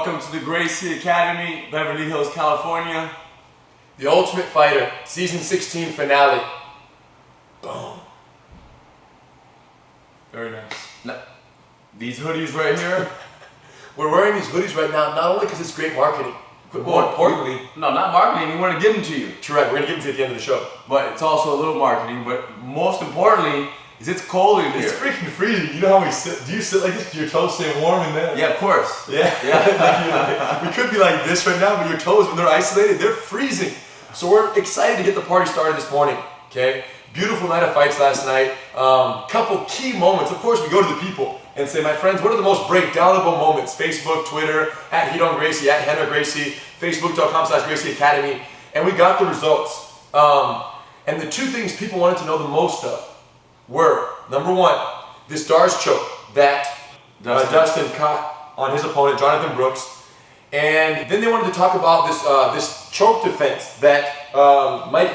Welcome to the Gracie Academy, Beverly Hills, California. The Ultimate Fighter, Season 16 finale. Boom. Very nice. These hoodies right here. We're wearing these hoodies right now, not only because it's great marketing, but more importantly... No, not marketing, we want to give them to you. Correct, we're going to give them to you at the end of the show. But it's also a little marketing, but most importantly, is it's cold in here. It's freaking freezing. You know how we sit? Do you sit like this? Do your toes stay warm in there? Yeah, of course. Yeah. We could be like this right now, but your toes, when they're isolated, they're freezing. So we're excited to get the party started this morning, okay? Beautiful night of fights last night. Couple key moments. Of course, we go to the people and say, my friends, what are the most breakdownable moments? Facebook, Twitter, at Heat on Gracie, at Henna Gracie, Facebook.com/Gracie Academy. And we got the results. And the two things people wanted to know the most of were, number one, this Dar's choke that Dustin caught on his opponent, Jonathan Brooks. And then they wanted to talk about this choke defense that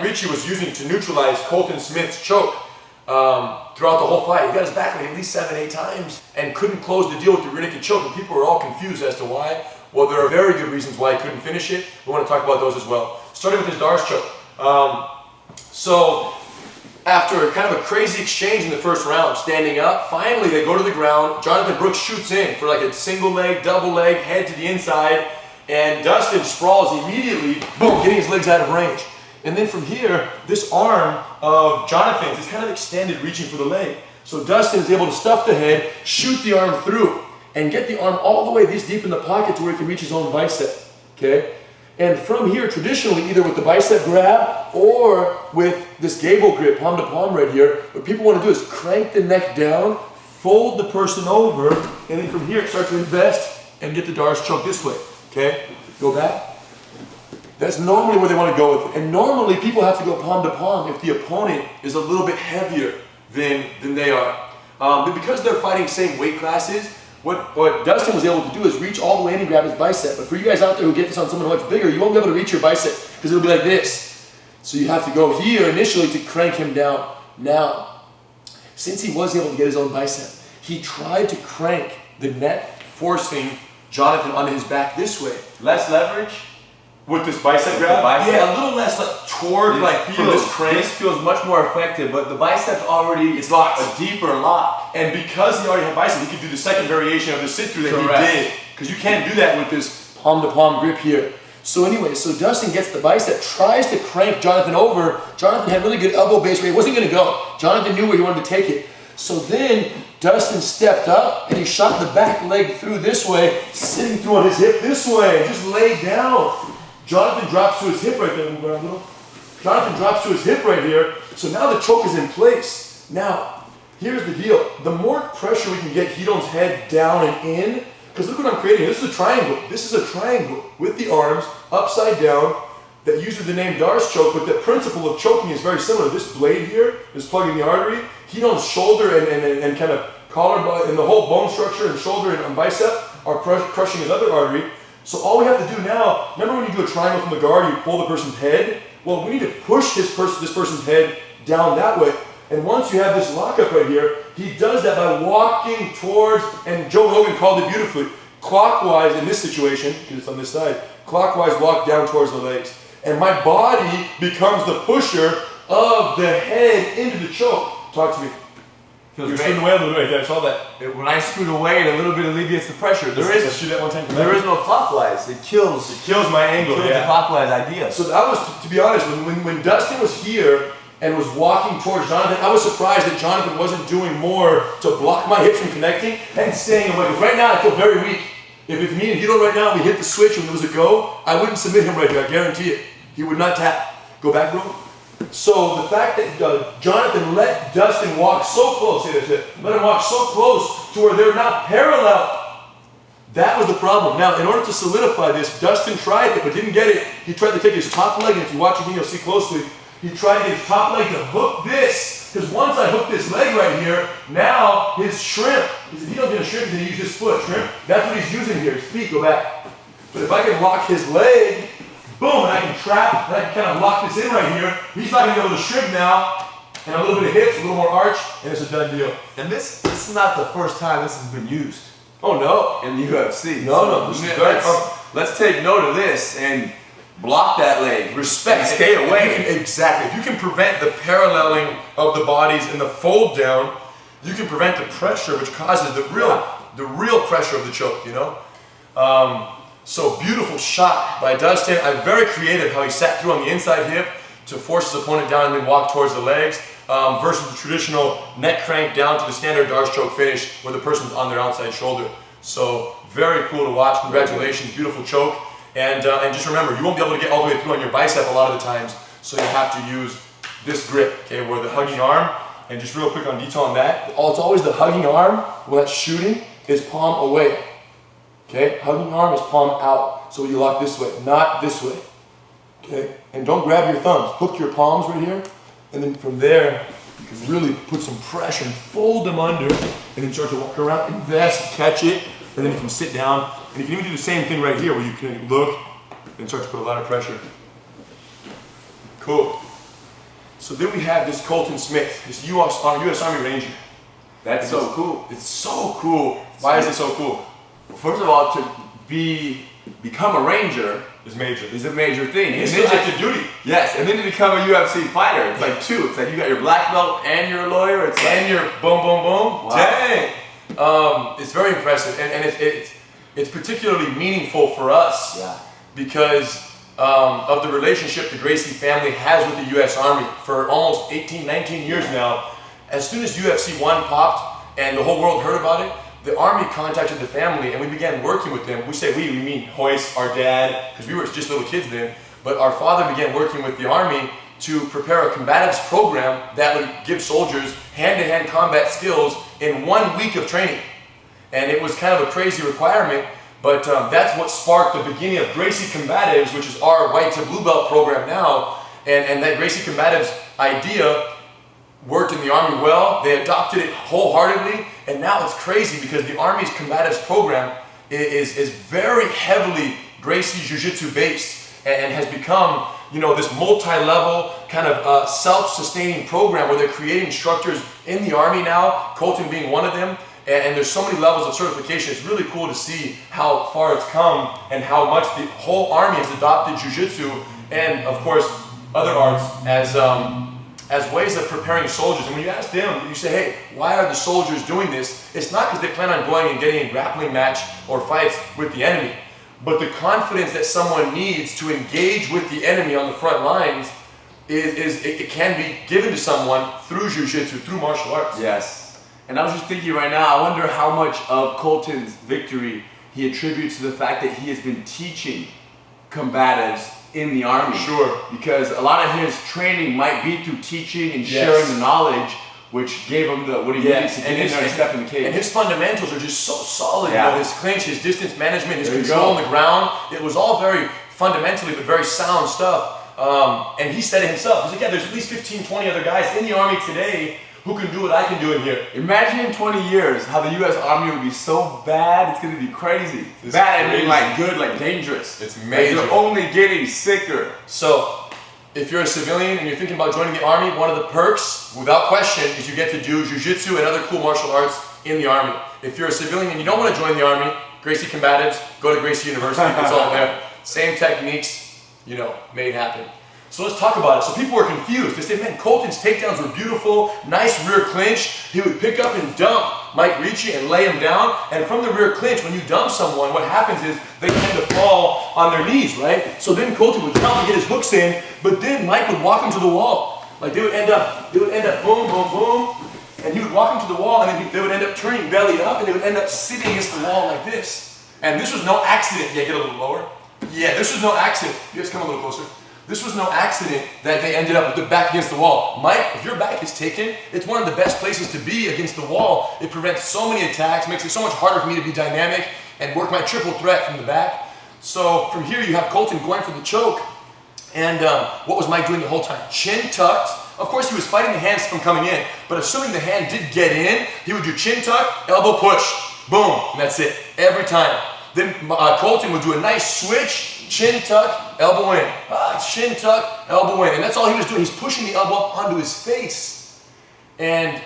Ricci was using to neutralize Colton Smith's choke throughout the whole fight. He got his back like at least 7-8 times and couldn't close the deal with the rear naked choke. And people were all confused as to why. Well, there are very good reasons why he couldn't finish it. We want to talk about those as well. Starting with his Dar's choke. So after kind of a crazy exchange in the first round, standing up, finally they go to the ground. Jonathan Brooks shoots in for like a single leg, double leg, head to the inside, and Dustin sprawls immediately, boom, getting his legs out of range. And then from here, this arm of Jonathan's is kind of extended, reaching for the leg. So Dustin is able to stuff the head, shoot the arm through, and get the arm all the way this deep in the pocket to where he can reach his own bicep, okay? And from here, traditionally, either with the bicep grab or with this gable grip, palm to palm right here, what people want to do is crank the neck down, fold the person over, and then from here start to invest and get the Dar's choke this way, okay? Go back. That's normally where they want to go with it. And normally people have to go palm to palm if the opponent is a little bit heavier than they are. But because they're fighting same weight classes, what Dustin was able to do is reach all the way in and grab his bicep. But for you guys out there who get this on someone much bigger, you won't be able to reach your bicep because it'll be like this. So you have to go here initially to crank him down. Now, since he was able to get his own bicep, he tried to crank the neck, forcing Jonathan onto his back this way. Less leverage? With this bicep grab? Yeah, a little less like toward from this crank. This feels much more effective, but the bicep's already, it's locked. A deeper lock. And because he already had bicep, he could do the second variation of the sit-through that he did. Because you can't do that with this palm-to-palm grip here. So anyway, so Dustin gets the bicep, tries to crank Jonathan over. Jonathan had really good elbow base where he wasn't going to go. Jonathan knew where he wanted to take it. So then Dustin stepped up and he shot the back leg through this way, sitting through on his hip this way, just laid down. Jonathan drops to his hip right there. Jonathan drops to his hip right here. So now the choke is in place. Now, here's the deal. The more pressure we can get Hidon's head down and in, because look what I'm creating. This is a triangle. This is a triangle with the arms upside down that uses the name Dar's choke, but the principle of choking is very similar. This blade here is plugging the artery. Hidon's shoulder and kind of collarbone and the whole bone structure and shoulder and bicep are crushing his other artery. So all we have to do now, remember when you do a triangle from the guard, you pull the person's head? Well, we need to push this person's head down that way. And once you have this lockup right here, he does that by walking towards, and Joe Rogan called it beautifully, clockwise in this situation, because it's on this side, clockwise walk down towards the legs. And my body becomes the pusher of the head into the choke. Talk to me. You're screwing away a little bit right there, I saw that. When I scoot away, it a little bit alleviates the pressure. Let's shoot that one time. There is no clockwise. It kills my angle. It kills the clockwise idea. So that was, to be honest, when Dustin was here and was walking towards Jonathan, I was surprised that Jonathan wasn't doing more to block my hips from connecting and staying away. Because right now I feel very weak. If it's me and Hidon right now, we hit the switch and there was a go, I wouldn't submit him right here, I guarantee it. He would not tap. Go back, bro. So the fact that Jonathan let Dustin walk so close, let him walk so close to where they're not parallel, that was the problem. Now, in order to solidify this, Dustin tried it but didn't get it. He tried to take his top leg, and if you watch again, you'll see closely, he tried to get his top leg to hook this, because once I hook this leg right here, now his shrimp, if he don't get a shrimp, he's going to use his foot, shrimp. That's what he's using here, his feet, go back. But if I can lock his leg, boom, and I can trap, and I can kind of lock this in right here. He's not going to be able to shrimp now, and a little bit of hips, a little more arch, and it's a done deal. And this is not the first time this has been used. Oh no. in the UFC. No, this is very let's take note of this and block that leg. Respect. Stay away. Exactly. If you can prevent the paralleling of the bodies and the fold down, you can prevent the pressure which causes the real pressure of the choke, you know? So beautiful shot by Dustin. I'm very creative how he sat through on the inside hip to force his opponent down and then walk towards the legs versus the traditional neck crank down to the standard Darce choke finish where the person's on their outside shoulder. So very cool to watch. Congratulations, beautiful choke. And just remember, you won't be able to get all the way through on your bicep a lot of the times, so you have to use this grip, okay, where the hugging arm, and just real quick on detail on that, it's always the hugging arm when that's shooting is palm away. Okay, hugging arm is palm out. So you lock this way, not this way. Okay, and don't grab your thumbs. Hook your palms right here, and then from there, you can really put some pressure and fold them under, and then start to walk around, invest, catch it, and then you can sit down. And you can even do the same thing right here, where you can look and start to put a lot of pressure. Cool. So then we have this Colton Smith, this US Army Ranger. That's so cool. It's so cool. Why is it so cool? First of all, to become a ranger is major. Is a major thing. It's active duty. Yes, and then to become a UFC fighter, it's like two. It's like you got your black belt and you're a lawyer. It's and you're boom, boom, boom. Wow. Dang. It's very impressive, and it's particularly meaningful for us because of the relationship the Gracie family has with the U.S. Army for almost 18, 19 years now. As soon as UFC 1 popped and the whole world heard about it, the Army contacted the family and we began working with them. We say we mean Hoist, our dad, because we were just little kids then, but our father began working with the Army to prepare a combatives program that would give soldiers hand-to-hand combat skills in 1 week of training. And it was kind of a crazy requirement, but that's what sparked the beginning of Gracie Combatives, which is our white to blue belt program now. And that Gracie Combatives idea worked in the Army well. They adopted it wholeheartedly, and now it's crazy because the Army's combatives program is very heavily Gracie Jiu-Jitsu based and has become, you know, this multi-level kind of self-sustaining program where they're creating instructors in the Army now, Colton being one of them. And there's so many levels of certification. It's really cool to see how far it's come and how much the whole Army has adopted Jiu-Jitsu and, of course, other arts as ways of preparing soldiers. And when you ask them, you say, hey, why are the soldiers doing this? It's not because they plan on going and getting a grappling match or fights with the enemy, but the confidence that someone needs to engage with the enemy on the front lines it can be given to someone through Jiu-Jitsu, through martial arts. Yes. And I was just thinking right now, I wonder how much of Colton's victory he attributes to the fact that he has been teaching combatives in the Army. Sure. Because a lot of his training might be through teaching and sharing the knowledge, which gave him what he needed to get in there and step in the cage. And his fundamentals are just so solid. Yeah. You know, his clinch, his distance management, his control on the ground. It was all very fundamentally, but very sound stuff. And he said it himself. He's like, yeah, there's at least 15, 20 other guys in the Army today who can do what I can do in here. Imagine in 20 years how the U.S. Army would be so bad, it's going to be crazy. It's bad, I mean like good, like dangerous. It's major. Like they're only getting sicker. So, if you're a civilian and you're thinking about joining the Army, one of the perks, without question, is you get to do Jiu-Jitsu and other cool martial arts in the Army. If you're a civilian and you don't want to join the Army, Gracie Combatives, go to Gracie University, it's all there. Same techniques, you know, made happen. So let's talk about it. So people were confused. They said, man, Colton's takedowns were beautiful, nice rear clinch. He would pick up and dump Mike Ricci and lay him down. And from the rear clinch, when you dump someone, what happens is they tend to fall on their knees, right? So then Colton would try to get his hooks in, but then Mike would walk him to the wall. Like they would end up boom, boom, boom. And he would walk him to the wall, and then they would end up turning belly up, and they would end up sitting against the wall like this. And this was no accident. Yeah, get a little lower. Yeah, this was no accident. You guys come a little closer. This was no accident that they ended up with their back against the wall. Mike, if your back is taken, it's one of the best places to be against the wall. It prevents so many attacks, makes it so much harder for me to be dynamic and work my triple threat from the back. So from here you have Colton going for the choke. And what was Mike doing the whole time? Chin tucked. Of course he was fighting the hands from coming in, but assuming the hand did get in, he would do chin tuck, elbow push, boom, and that's it, every time. Then Colton would do a nice switch, chin tuck, elbow in. Chin tuck, elbow in. And that's all he was doing. He's pushing the elbow onto his face. And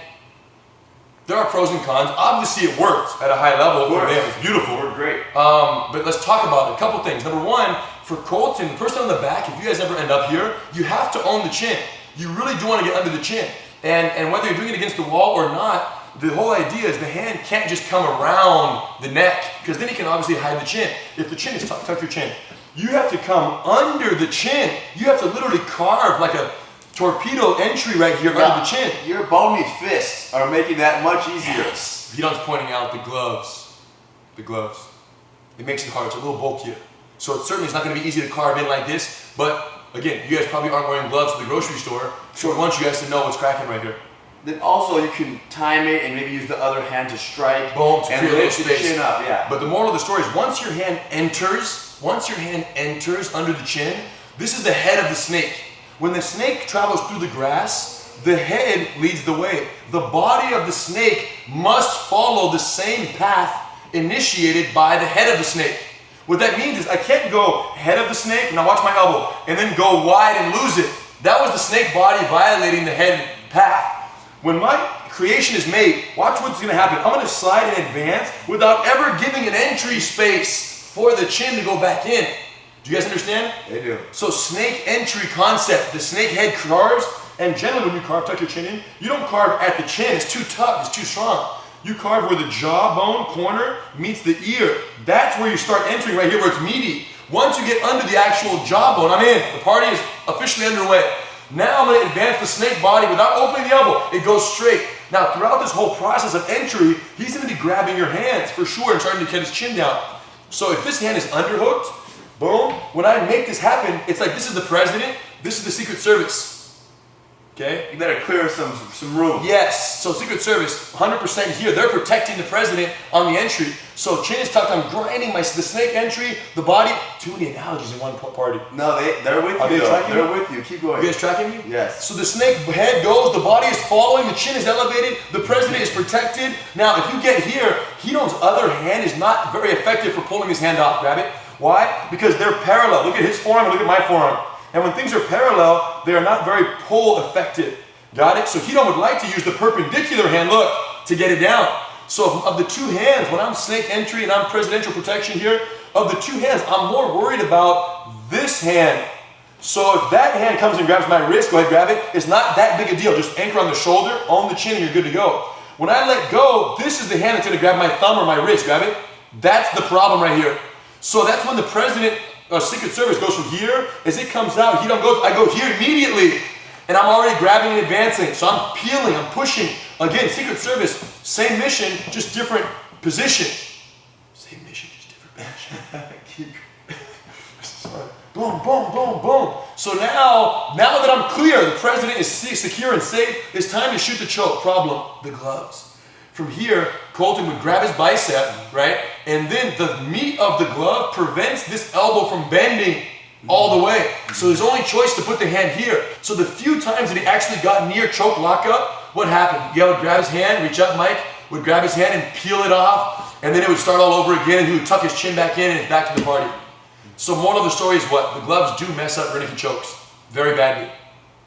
There are pros and cons. Obviously, it worked at a high level for them. It's beautiful. It worked great. But let's talk about it. A couple things. Number one, for Colton, the person on the back, if you guys ever end up here, you have to own the chin. You really do want to get under the chin. And whether you're doing it against the wall or not, the whole idea is the hand can't just come around the neck, because then you can obviously hide the chin. If the chin is tuck your chin. You have to come under the chin. You have to literally carve like a torpedo entry right here under the chin. Your bony fists are making that much easier. Yes. Vidon's pointing out the gloves. The gloves. It makes it hard. It's a little bulkier. So it certainly is not going to be easy to carve in like this. But again, you guys probably aren't wearing gloves to the grocery store. So I want you guys to know what's cracking right here. Then also you can time it and maybe use the other hand to strike. Boom, to and lift the chin up. Yeah. But the moral of the story is once your hand enters under the chin, this is the head of the snake. When the snake travels through the grass, the head leads the way. The body of the snake must follow the same path initiated by the head of the snake. What that means is I can't go head of the snake, now watch my elbow, and then go wide and lose it. That was the snake body violating the head path. When my creation is made, watch what's going to happen. I'm going to slide in advance without ever giving an entry space for the chin to go back in. Do you guys understand? They do. So snake entry concept, the snake head carves, and generally when you carve, tuck your chin in, you don't carve at the chin, it's too tucked, it's too strong. You carve where the jawbone corner meets the ear. That's where you start entering right here where it's meaty. Once you get under the actual jawbone, I'm in. The party is officially underway. Now I'm going to advance the snake body without opening the elbow. It goes straight. Now throughout this whole process of entry, he's going to be grabbing your hands for sure and starting to get his chin down. So if this hand is underhooked, boom, when I make this happen, it's like this is the president, this is the Secret Service. Okay? You better clear some room. Yes, so Secret Service, 100% here. They're protecting the president on the entry. So chin is tucked, I'm grinding the snake entry, the body. Too many analogies in one party. No, they're with you. They're with you. Keep going. You guys tracking me? Yes. So the snake head goes, the body is following, the chin is elevated, the president is protected. Now, if you get here, Hidon's other hand is not very effective for pulling his hand off. Grab it. Why? Because they're parallel. Look at his forearm and look at my forearm. And when things are parallel, they are not very pull effective. Got it? So Hidon would like to use the perpendicular hand, look, to get it down. So of the two hands, when I'm snake entry and I'm presidential protection here, of the two hands, I'm more worried about this hand. So if that hand comes and grabs my wrist, go ahead, grab it. It's not that big a deal. Just anchor on the shoulder, own the chin, and you're good to go. When I let go, this is the hand that's going to grab my thumb or my wrist. Grab it. That's the problem right here. So that's when the president Secret Service goes from here. As it comes out, Hidon goes, I go here immediately. And I'm already grabbing and advancing. So I'm peeling, I'm pushing. Again, Secret Service, same mission, just different position. Same mission, just different position. Boom, boom, boom, boom. So now that I'm clear, the president is secure and safe, it's time to shoot the choke. Problem, the gloves. From here, Colton would grab his bicep, right? And then the meat of the glove prevents this elbow from bending all the way. So his only choice to put the hand here. So the few times that he actually got near choke lockup, what happened? You would grab his hand, reach up, Mike, would grab his hand and peel it off, and then it would start all over again, and he would tuck his chin back in and it's back to the party. So moral of the story is what? The gloves do mess up Rener chokes very badly.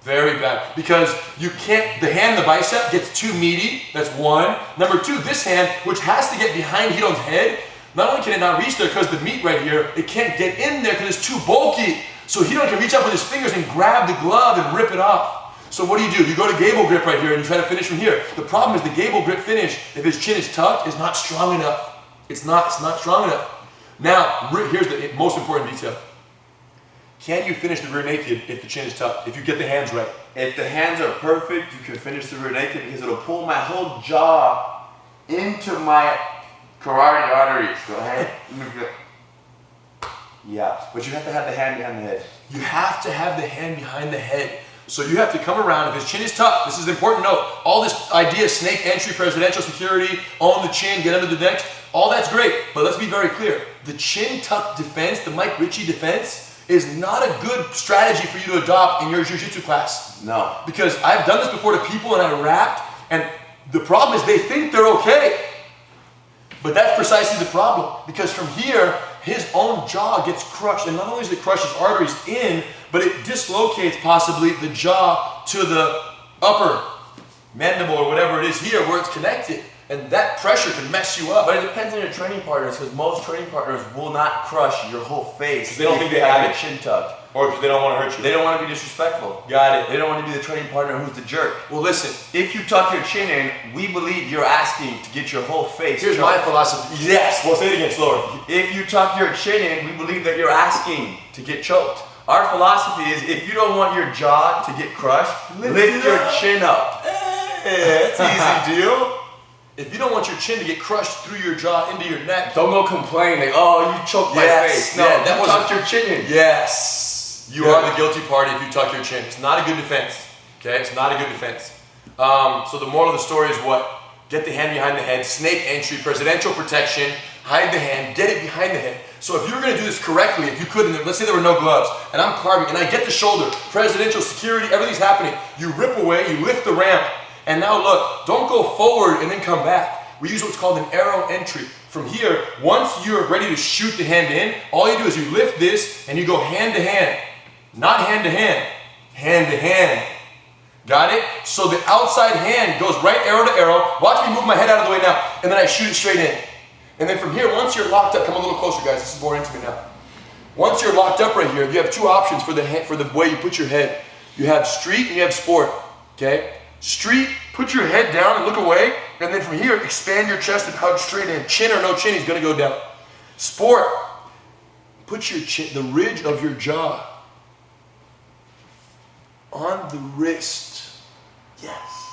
Very bad. Because you can't, the hand, the bicep gets too meaty, that's one. Number two, this hand, which has to get behind Hidon's head, not only can it not reach there because the meat right here, it can't get in there because it's too bulky. So Hidon can reach up with his fingers and grab the glove and rip it off. So what do? You go to gable grip right here and you try to finish from here. The problem is the gable grip finish, if his chin is tucked, is not strong enough. It's not strong enough. Now, here's the most important detail. Can you finish the rear naked if the chin is tucked, if you get the hands right? If the hands are perfect, you can finish the rear naked because it'll pull my whole jaw into my carotid arteries. Go ahead. Yeah, but you have to have the hand behind the head. You have to have the hand behind the head. So you have to come around. If his chin is tucked, this is an important note. All this idea, snake entry, presidential security, own the chin, get under the neck, all that's great. But let's be very clear. The chin tuck defense, the Mike Ricci defense, is not a good strategy for you to adopt in your jiu-jitsu class. No. Because I've done this before to people and I rapped, and the problem is they think they're okay. But that's precisely the problem. Because from here, his own jaw gets crushed, and not only does it crush his arteries in, but it dislocates possibly the jaw to the upper mandible or whatever it is here where it's connected. And that pressure can mess you up. But it depends on your training partners, because most training partners will not crush your whole face. They don't think they have your chin tucked. Or because they don't want to hurt you. They don't want to be disrespectful. Got it. They don't want to be the training partner who's the jerk. Well, listen. If you tuck your chin in, we believe you're asking to get your whole face Here's choked. my philosophy. Yes. Well, say it again, slower. If you tuck your chin in, we believe that you're asking to get choked. Our philosophy is, if you don't want your jaw to get crushed, lift your chin up. Hey, that's an easy deal. If you don't want your chin to get crushed through your jaw into your neck, Don't go complaining, oh, you choked my face. No, yeah, that tucked your chin in. Yes. You are the guilty party if you tuck your chin. It's not a good defense. Okay? It's not a good defense. So the moral of the story is what? Get the hand behind the head, snake entry, presidential protection, hide the hand, get it behind the head. So if you were going to do this correctly, if you could, and let's say there were no gloves, and I'm carving, and I get the shoulder, presidential security, everything's happening. You rip away, you lift the ramp, and now look, don't go forward and then come back. We use what's called an arrow entry. From here, once you're ready to shoot the hand in, all you do is you lift this and you go hand to hand. Not hand to hand, hand to hand. Got it? So the outside hand goes right arrow to arrow. Watch me move my head out of the way now, and then I shoot it straight in. And then from here, once you're locked up, come a little closer, guys. This is more intimate now. Once you're locked up right here, you have two options for the way you put your head. You have street and you have sport. Okay? Street, put your head down and look away, and then from here, expand your chest and pouch straight in. Chin or no chin, he's gonna go down. Sport, put your chin, the ridge of your jaw on the wrist. Yes.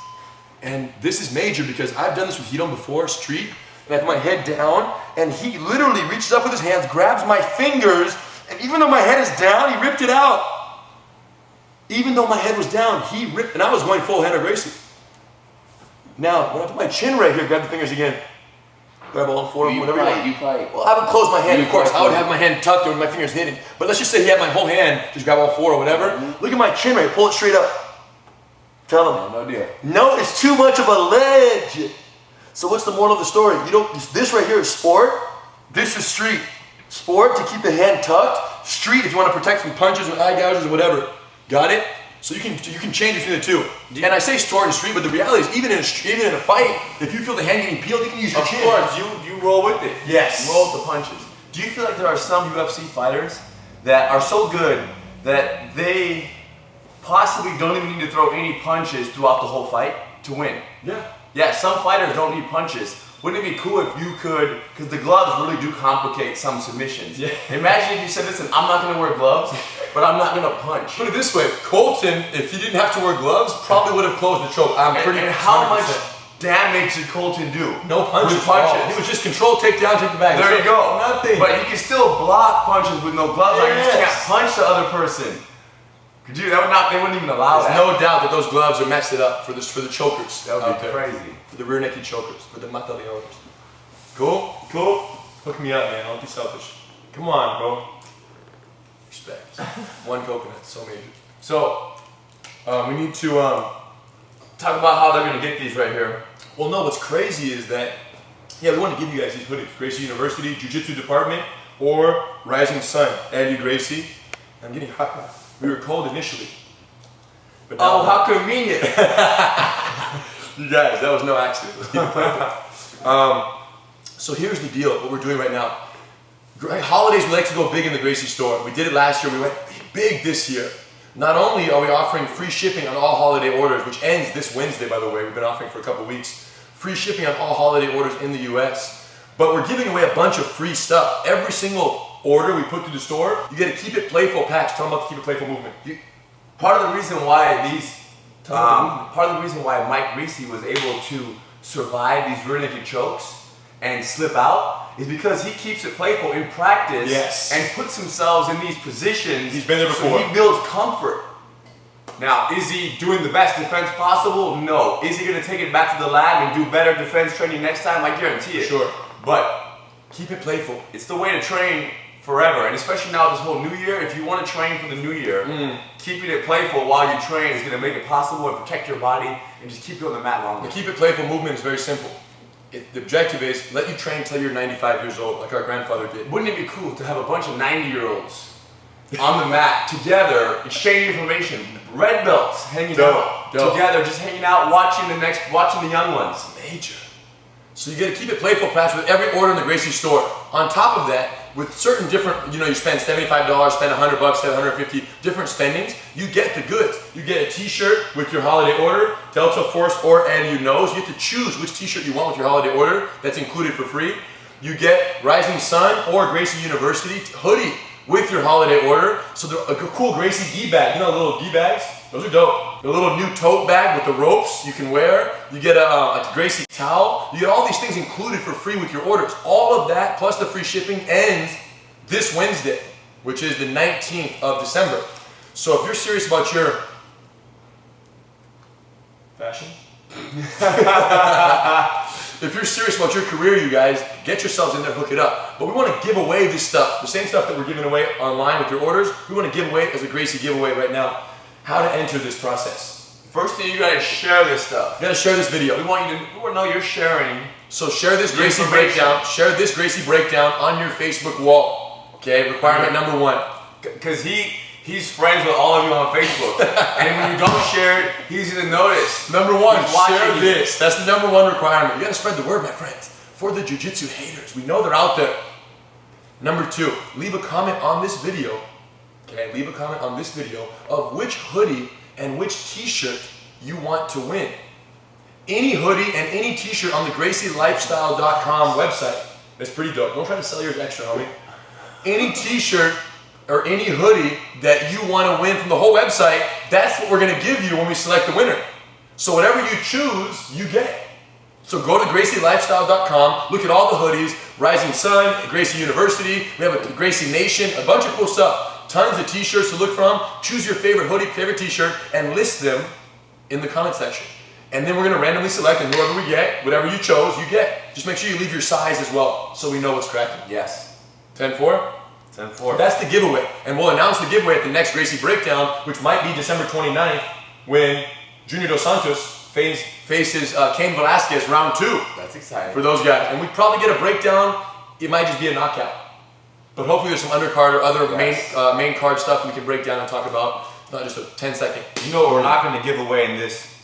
And this is major because I've done this with Hidon before, street, and I put my head down, and he literally reaches up with his hands, grabs my fingers, and even though my head is down, he ripped it out. Even though my head was down, he ripped, and I was going full hand of Gracie. Now, when I put my chin right here, grab the fingers again. Grab all four of them, whatever you want. Well, I would close my hand, of course. I would have my hand tucked or my fingers hidden. But let's just say he had my whole hand, just grab all four or whatever. Look at my chin right here, pull it straight up. Tell him. No deal. No, it's too much of a ledge. So what's the moral of the story? You don't, this right here is sport. This is street. Sport to keep the hand tucked. Street if you want to protect from punches or eye gouges or whatever. Got it? So you can change between the two. And I say sport and street, but the reality is even in a fight, if you feel the hand getting peeled, you can use your chin. Of course, you roll with it. Yes. You roll with the punches. Do you feel like there are some UFC fighters that are so good that they possibly don't even need to throw any punches throughout the whole fight to win? Yeah. Yeah, some fighters don't need punches. Wouldn't it be cool if you could, because the gloves really do complicate some submissions. Yeah. Imagine if you said, listen, I'm not going to wear gloves, but I'm not going to punch. Put it this way, Colton, if he didn't have to wear gloves, probably would have closed the choke. I'm pretty And how 100%. much damage did Colton do? No punches. With punches. He was just control, take down, take the bag. There you go. Nothing. But you can still block punches with no gloves on. You just Yes. can't punch the other person. Could you? They wouldn't even allow There's that. no doubt that those gloves are messed it up for the chokers. That would out be there. crazy. For the rear naked chokers, for the mata leones. Cool? Cool? Hook me up, man. Don't be selfish. Come on, bro. Respect. One coconut, so major. So, we need to Talk about how they're going to get these right here. well, no, what's crazy is that, yeah, we want to give you guys these hoodies. Gracie University, Jiu-Jitsu Department, or Rising Sun. Andy Gracie. I'm getting hot. We were cold initially. But now, Oh, how convenient. you guys, that was no accident. Let's keep it playing. So here's the deal, what we're doing right now. Holidays, we like to go big in the Gracie store. We did it last year, we went big this year. Not only are we offering free shipping on all holiday orders, which ends this Wednesday, by the way, we've been offering for a couple weeks, free shipping on all holiday orders in the US, but we're giving away a bunch of free stuff. Every single order we put through the store, you get a Keep It Playful patch. Tell them about the Keep It Playful movement. Part of the reason why part of the reason why Mike Ricci was able to survive these rear naked chokes and slip out is because he keeps it playful in practice. Yes. And puts himself in these positions. He's been there before. So he builds comfort. Now, is he doing the best defense possible? No. Is he going to take it back to the lab and do better defense training next time? I guarantee it. Sure. But Keep it playful. it's the way to train forever, and especially now this whole new year. If you want to train for the new year, keeping it playful while you train is going to make it possible and protect your body and just keep you on the mat longer. The Keep It Playful movement is very simple. The objective is let you train till you're 95 years old, like our grandfather did. Wouldn't it be cool to have a bunch of 90-year-olds on the mat together, exchanging information, red belts hanging out? together, just hanging out, watching the young ones. Major. So you got to keep it playful, Patch, with every order in the Gracie store. On top of that, with certain different, you spend $75, spend $100, $750, different spendings, you get the goods. You get a t-shirt with your holiday order, Delta Force or and nose. You get to choose which t-shirt you want with your holiday order. That's included for free. You get Rising Sun or Gracie University hoodie with your holiday order. So a cool Gracie gi bag. The little gi bags? Those are dope. The little new tote bag with the ropes you can wear. You get a Gracie towel. You get all these things included for free with your orders. All of that plus the free shipping ends this Wednesday, which is the 19th of December. So if you're serious about your fashion, if you're serious about your career, you guys, get yourselves in there, hook it up. But we want to give away this stuff. The same stuff that we're giving away online with your orders, we want to give away as a Gracie giveaway right now. How to enter this process. First thing, you gotta share this stuff. You gotta share this video. We want to know you're sharing. So share this Gracie breakdown. Share this Gracie breakdown on your Facebook wall. Okay, requirement number 1. Because he's friends with all of you on Facebook. And when you don't share it, he's gonna notice. Number 1, share this. That's the number 1 requirement. You gotta spread the word, my friends. For the jiu-jitsu haters. We know they're out there. Number 2, leave a comment on this video. Okay, leave a comment on this video of which hoodie and which t-shirt you want to win. Any hoodie and any t-shirt on the GracieLifestyle.com website. That's pretty dope. Don't try to sell yours extra, homie. Any t-shirt or any hoodie that you want to win from the whole website, that's what we're going to give you when we select the winner. So whatever you choose, you get. So go to GracieLifestyle.com, look at all the hoodies, Rising Sun, Gracie University, we have a Gracie Nation, a bunch of cool stuff. Tons of t-shirts to look from. Choose your favorite hoodie, favorite t-shirt, and list them in the comment section. And then we're gonna randomly select, and whoever we get, whatever you chose, you get. Just make sure you leave your size as well, so we know what's cracking. Yes. 10-4? 10-4. That's the giveaway. And we'll announce the giveaway at the next Gracie Breakdown, which might be December 29th, when Junior Dos Santos faces Cain Velasquez round 2. That's exciting. For those guys. And we probably get a breakdown. It might just be a knockout. But hopefully there's some undercard or other main card stuff we can break down and talk about. Not just a 10-second. What we're not going to give away in this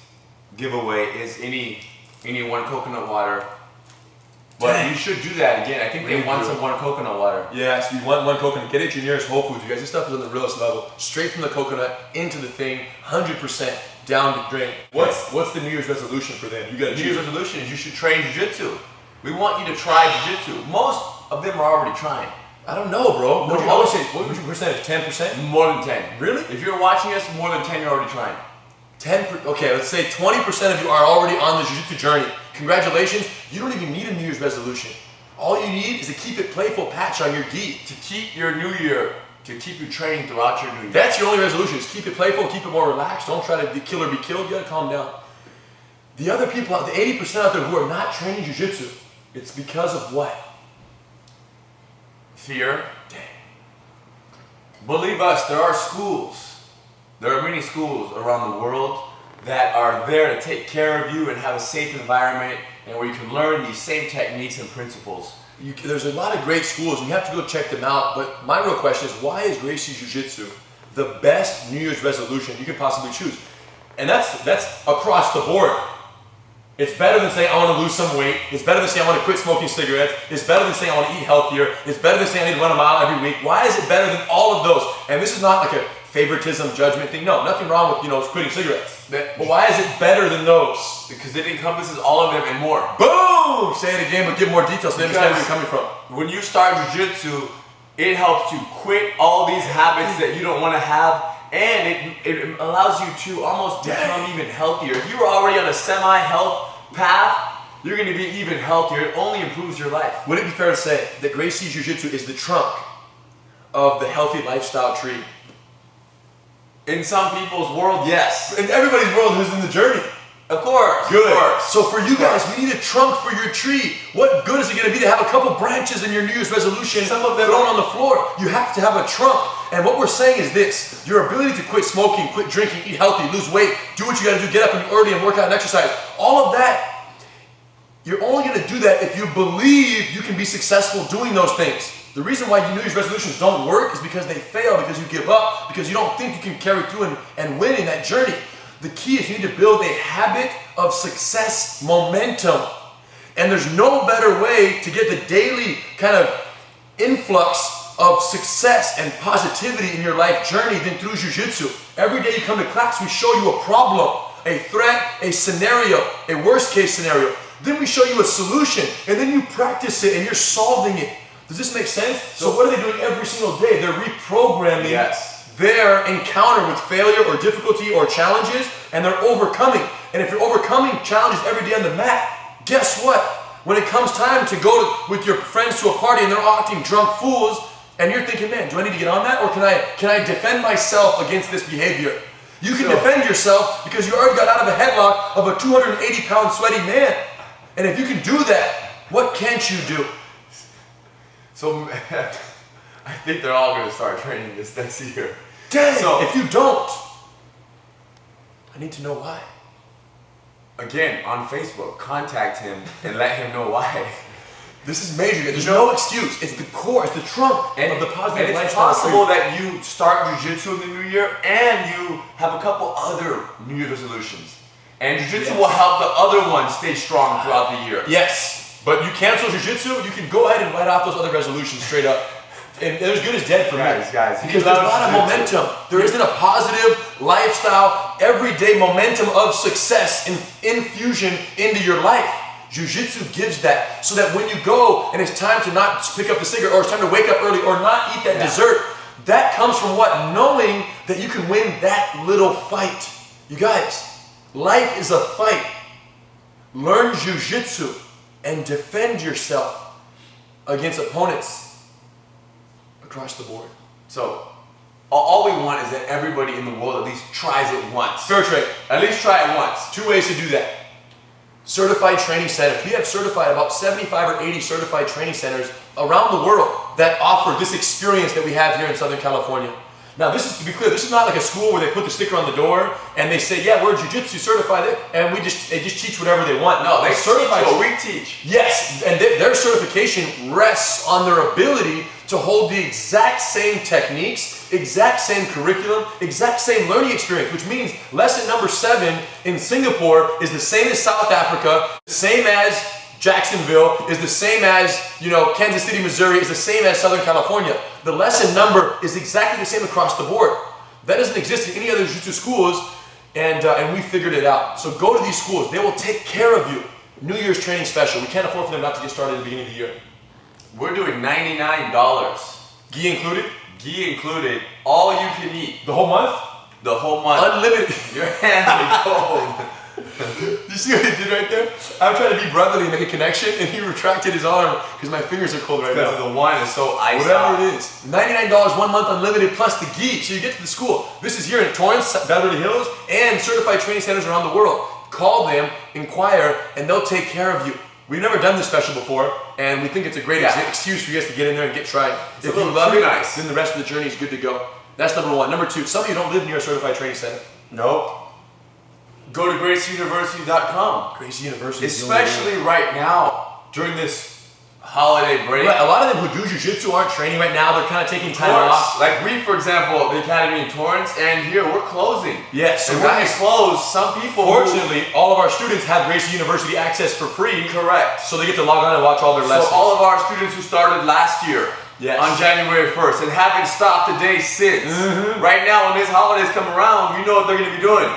giveaway is any one coconut water. But you should do that again. I think they want some one coconut water. Yeah, so you want one coconut. Get it at your nearest Whole Foods. You guys, this stuff is on the realest level. Straight from the coconut into the thing, 100% down the drain. What's the New Year's resolution for them? You got New Year's resolution is you should train jiu-jitsu. We want you to try jiu-jitsu. Most of them are already trying. I don't know, bro. What would your percentage? 10%? More than 10. Really? If you're watching us, more than 10 you're already trying. 10%, okay, let's say 20% of you are already on the jiu-jitsu journey. Congratulations, you don't even need a New Year's resolution. All you need is to keep it playful patch on your gi. To keep your new year, to keep you training throughout your new year. That's your only resolution, is keep it playful, keep it more relaxed. Don't try to kill or be killed, you gotta calm down. The other people, the 80% out there who are not training jiu-jitsu, it's because of what? Fear. Dang. Believe us, there are schools. There are many schools around the world that are there to take care of you and have a safe environment and where you can learn these same techniques and principles. There's a lot of great schools and you have to go check them out, but my real question is, why is Gracie Jiu-Jitsu the best New Year's resolution you could possibly choose? And that's across the board. It's better than saying I want to lose some weight. It's better than saying I want to quit smoking cigarettes. It's better than saying I want to eat healthier. It's better than saying I need to run a mile every week. Why is it better than all of those? And this is not like a favoritism, judgment thing. No, nothing wrong with quitting cigarettes. But why is it better than those? Because it encompasses all of them and more. Boom! Say it again, but give more details so they understand where you're coming from. When you start jiu-jitsu, it helps you quit all these habits that you don't want to have. And it allows you to almost become even healthier. If you were already on a semi-health path, you're going to be even healthier. It only improves your life. Would it be fair to say that Gracie Jiu-Jitsu is the trunk of the healthy lifestyle tree? In some people's world, yes. In everybody's world who's in the journey. Of course. Good. Of course. So for you guys, we need a trunk for your tree. What good is it going to be to have a couple branches in your New Year's resolution, some of them thrown on the floor? You have to have a trunk. And what we're saying is this: your ability to quit smoking, quit drinking, eat healthy, lose weight, do what you got to do, get up early and work out and exercise. All of that, you're only going to do that if you believe you can be successful doing those things. The reason why your New Year's resolutions don't work is because they fail, because you give up, because you don't think you can carry through and win in that journey. The key is you need to build a habit of success momentum. And there's no better way to get the daily kind of influx of success and positivity in your life journey than through jiu-jitsu. Every day you come to class, we show you a problem, a threat, a scenario, a worst case scenario. Then we show you a solution, and then you practice it and you're solving it. Does this make sense? So what are they doing every single day? They're reprogramming their encounter with failure or difficulty or challenges, and they're overcoming. And if you're overcoming challenges every day on the mat, guess what? When it comes time to go with your friends to a party and they're all acting drunk fools, and you're thinking, man, do I need to get on that? Or can I defend myself against this behavior? You can defend yourself because you already got out of a headlock of a 280-pound sweaty man. And if you can do that, what can't you do? So I think they're all going to start training this next year. Dang, so if you don't, I need to know why. Again, on Facebook, contact him and let him know why. This is major. There's no excuse. It's the core, it's the trunk of the positive lifestyle. And it's possible that you start jiu-jitsu in the new year and you have a couple other New Year's resolutions. And jiu-jitsu will help the other ones stay strong throughout the year. Yes. But you cancel jiu-jitsu, you can go ahead and write off those other resolutions straight up. And they're as good as dead for me. Guys. Because there's a lot of momentum. There isn't a positive lifestyle, everyday momentum of success infusion into your life. Jiu-jitsu gives that, so that when you go and it's time to not pick up the cigarette, or it's time to wake up early, or not eat that dessert, that comes from what? Knowing that you can win that little fight. You guys, life is a fight. Learn jiu-jitsu and defend yourself against opponents across the board. So, all we want is that everybody in the world at least tries it once. Fair trade. At least try it once. 2 ways to do that. Certified training centers. We have about 75 or 80 certified training centers around the world that offer this experience that we have here in Southern California. Now, this is, to be clear, this is not like a school where they put the sticker on the door and they say, yeah, we're jiu-jitsu certified, and they just teach whatever they want. No, they certify what we teach. Yes, and their certification rests on their ability to hold the exact same techniques, exact same curriculum, exact same learning experience, which means lesson number 7 in Singapore is the same as South Africa, same as Jacksonville, is the same as, Kansas City, Missouri, is the same as Southern California. The lesson number is exactly the same across the board. That doesn't exist in any other jiu-jitsu schools, and we figured it out. So go to these schools. They will take care of you. New Year's training special. We can't afford for them not to get started at the beginning of the year. We're doing $99. Gi included? Gi included. All you can eat. The whole month? The whole month. Unlimited. Your hands are cold. You see what he did right there? I'm trying to be brotherly and make a connection, and he retracted his arm because my fingers are cold right now. Because the wine is so iced out. Whatever it is. $99 1 month unlimited plus the gi. So you get to the school. This is here in Torrance, Beverly Hills, and certified training centers around the world. Call them, inquire, and they'll take care of you. We've never done this special before, and we think it's a great excuse for you guys to get in there and get tried. If you love it, then the rest of the journey is good to go. That's number 1. Number 2, some of you don't live near a certified training center. Nope. Go to GracieUniversity.com. Gracie University. Especially right now, during this holiday break. Right, a lot of them who do jiu-jitsu aren't training right now. They're kind of taking time off. Like we, for example, the Academy in Torrance, and here we're closing. Yes. So when we close, some people... Fortunately, all of our students have Gracie University access for free. Correct. So they get to log on and watch all their lessons. So all of our students who started last year, on January 1st, and haven't stopped a day since. Right now, when this holidays come around, you know what they're going to be doing.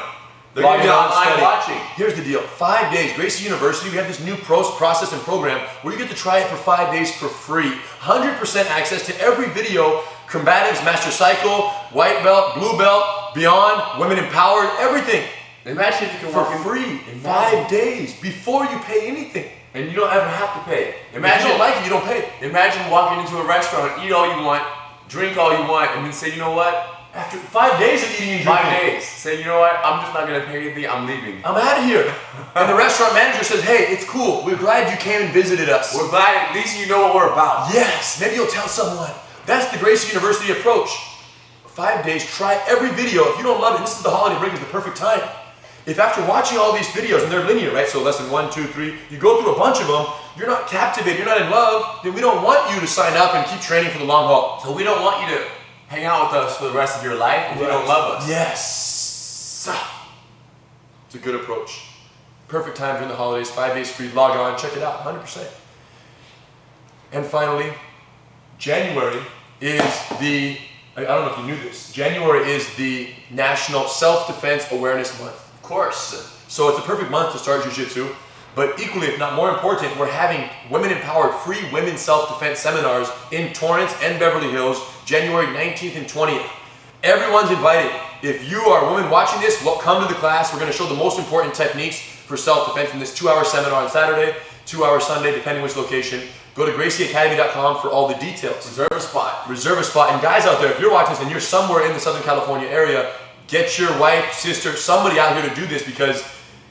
They're going to be online watching. Here's the deal. 5 days. Gracie University, we have this new process and program where you get to try it for 5 days for free. 100% access to every video, combatives, master cycle, white belt, blue belt, beyond, women empowered, everything. Imagine if you can for free in 5 days before you pay anything. And you don't ever have to pay. Imagine, if you don't like it, you don't pay. Imagine walking into a restaurant, eat all you want, drink all you want, and then say, you know what? After 5 days of eating and drinking. 5 days. Say, you know what? I'm just not going to pay anything. I'm leaving. I'm out of here. And the restaurant manager says, hey, it's cool. We're glad you came and visited us. We're glad at least you know what we're about. Yes. Maybe you'll tell someone. That's the Gracie University approach. 5 days, try every video. If you don't love it, this is the holiday break, is the perfect time. If after watching all these videos, and they're linear, right? So lesson 1, 2, 3, you go through a bunch of them, you're not captivated, you're not in love, then we don't want you to sign up and keep training for the long haul. So we don't want you to hang out with us for the rest of your life if you don't love us. Yes. It's a good approach. Perfect time during the holidays, 5 days free, log on, check it out, 100%. And finally, January is the, I don't know if you knew this, January is the National Self-Defense Awareness Month. Of course. So it's a perfect month to start jiu-jitsu, but equally, if not more important, we're having women-empowered free women's self-defense seminars in Torrance and Beverly Hills, January 19th and 20th. Everyone's invited. If you are a woman watching this, well, come to the class. We're going to show the most important techniques for self-defense in this 2-hour seminar on Saturday, 2-hour Sunday, depending which location. Go to GracieAcademy.com for all the details. Reserve a spot. Reserve a spot. And guys out there, if you're watching this and you're somewhere in the Southern California area, get your wife, sister, somebody out here to do this, because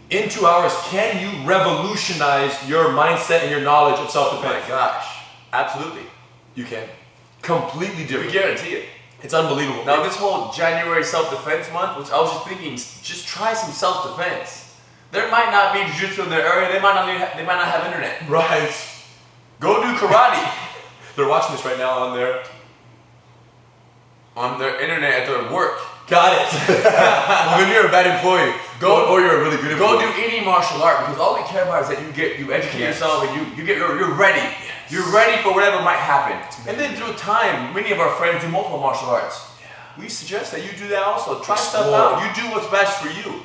in 2 hours, can you revolutionize your mindset and your knowledge of self-defense? Oh my gosh. Absolutely. You can. Completely different. We guarantee it. It's unbelievable. Now this whole January self-defense month, which I was just thinking, just try some self-defense. There might not be jiu-jitsu in their area. They might not have internet. Right. Go do karate. They're watching this right now on their internet at their work. Got it. When you're a bad employee, or you're a really good employee. Go do any martial art, because all we care about is that you educate yourself and you're ready. Yes. You're ready for whatever might happen. And then through time, many of our friends do multiple martial arts. Yeah. We suggest that you do that also. Try stuff out. You do what's best for you.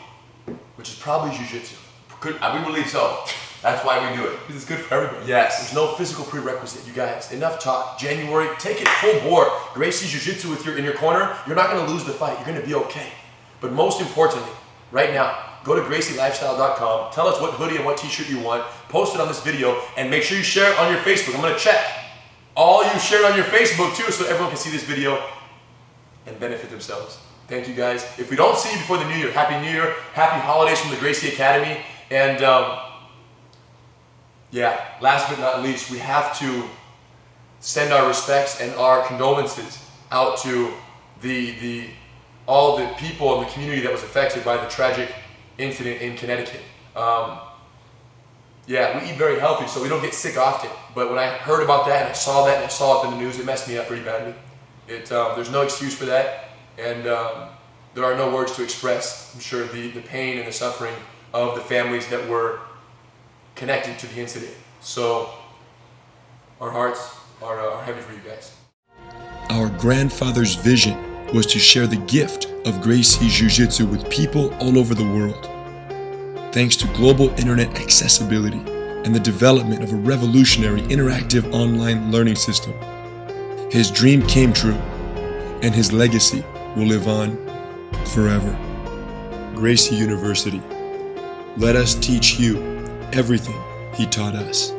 Which is probably jiu-jitsu. We believe so. That's why we do it. Because it's good for everybody. Yes. There's no physical prerequisite, you guys. Enough talk. January, take it full bore. Gracie Jiu-Jitsu in your corner. You're not going to lose the fight. You're going to be okay. But most importantly, right now, go to GracieLifestyle.com. Tell us what hoodie and what t-shirt you want. Post it on this video. And make sure you share it on your Facebook. I'm going to check all you share it on your Facebook too, so everyone can see this video and benefit themselves. Thank you, guys. If we don't see you before the New Year, Happy New Year. Happy holidays from the Gracie Academy. And yeah, last but not least, we have to send our respects and our condolences out to all the people in the community that was affected by the tragic incident in Connecticut. Yeah, we eat very healthy, so we don't get sick often. But when I heard about that and I saw it in the news, it messed me up pretty badly. There's no excuse for that, and there are no words to express, I'm sure, the pain and the suffering of the families that were connected to the incident. So our hearts are heavy for you guys. Our grandfather's vision was to share the gift of Gracie Jiu-Jitsu with people all over the world. Thanks to global internet accessibility and the development of a revolutionary interactive online learning system, his dream came true, and his legacy will live on forever. Gracie University. Let us teach you everything he taught us.